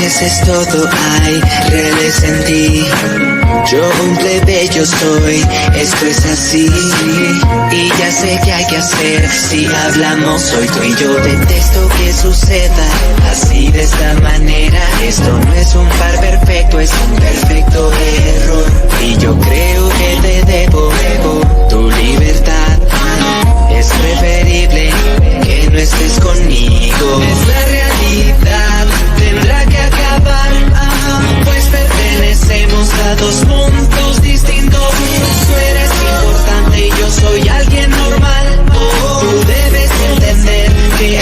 mereces todo, hay reales en ti. Yo un plebeyo soy, esto es así. Y ya sé qué hay que hacer si hablamos hoy tú y yo. Detesto que suceda así de esta manera. Esto no es un par perfecto, es un perfecto error. Y yo creo que te debo tu libertad. Es preferible que no estés conmigo. Es la realidad, tendrá que acabar, pues pertenecemos a dos mundos distintos. Tú eres importante y yo soy alguien normal. Tú debes entender que